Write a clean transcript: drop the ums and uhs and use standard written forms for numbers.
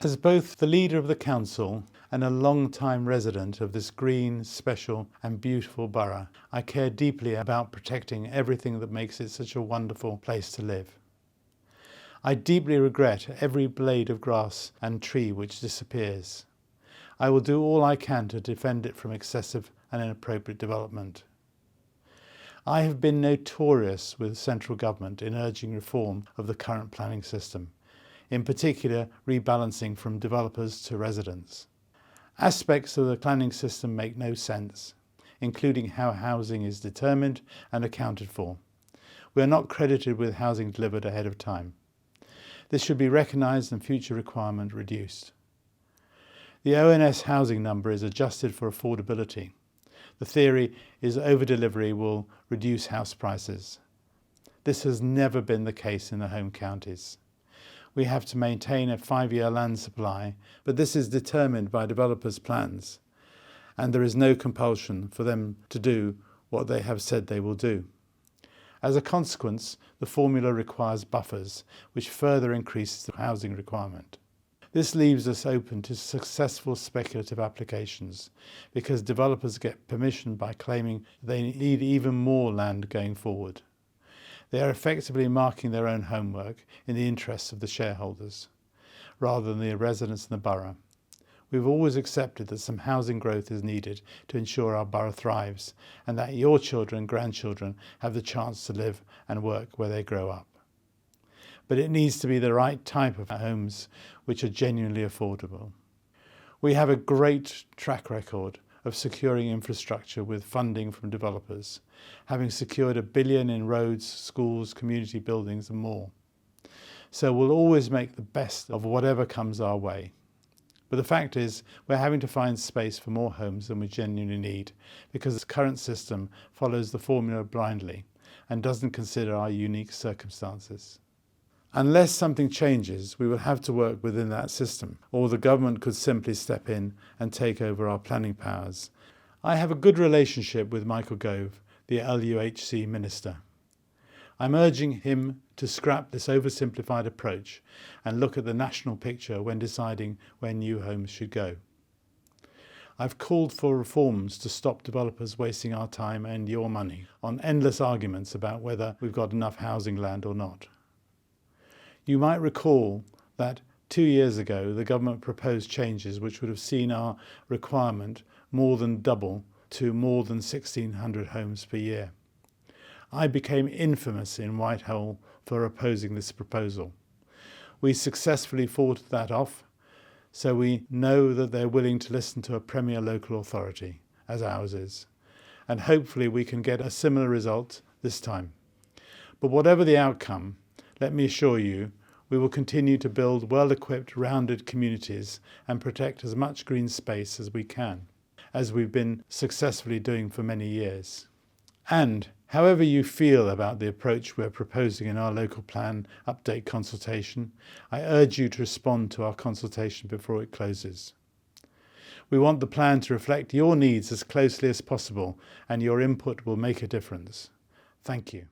As both the leader of the council and a long-time resident of this green, special and beautiful borough, I care deeply about protecting everything that makes it such a wonderful place to live. I deeply regret every blade of grass and tree which disappears. I will do all I can to defend it from excessive and inappropriate development. I have been notorious with central government in urging reform of the current planning system, in particular rebalancing from developers to residents. Aspects of the planning system make no sense, including how housing is determined and accounted for. We are not credited with housing delivered ahead of time. This should be recognised and future requirement reduced. The ONS housing number is adjusted for affordability. The theory is over-delivery will reduce house prices. This has never been the case in the home counties. We have to maintain a 5-year land supply, but this is determined by developers' plans, and there is no compulsion for them to do what they have said they will do. As a consequence, the formula requires buffers, which further increases the housing requirement. This leaves us open to successful speculative applications because developers get permission by claiming they need even more land going forward. They are effectively marking their own homework in the interests of the shareholders, rather than the residents in the borough. We've always accepted that some housing growth is needed to ensure our borough thrives and that your children and grandchildren have the chance to live and work where they grow up. But it needs to be the right type of homes which are genuinely affordable. We have a great track record of securing infrastructure with funding from developers, having secured £1 billion in roads, schools, community buildings and more. So we'll always make the best of whatever comes our way. But the fact is, we're having to find space for more homes than we genuinely need because the current system follows the formula blindly and doesn't consider our unique circumstances. Unless something changes, we will have to work within that system, or the government could simply step in and take over our planning powers. I have a good relationship with Michael Gove, the LUHC Minister. I'm urging him to scrap this oversimplified approach and look at the national picture when deciding where new homes should go. I've called for reforms to stop developers wasting our time and your money on endless arguments about whether we've got enough housing land or not. You might recall that 2 years ago the government proposed changes which would have seen our requirement more than double to more than 1,600 homes per year. I became infamous in Whitehall for opposing this proposal. We successfully fought that off, so we know that they're willing to listen to a premier local authority, as ours is, and hopefully we can get a similar result this time. But whatever the outcome, let me assure you, we will continue to build well-equipped, rounded communities and protect as much green space as we can, as we've been successfully doing for many years. And however you feel about the approach we're proposing in our local plan update consultation, I urge you to respond to our consultation before it closes. We want the plan to reflect your needs as closely as possible, and your input will make a difference. Thank you.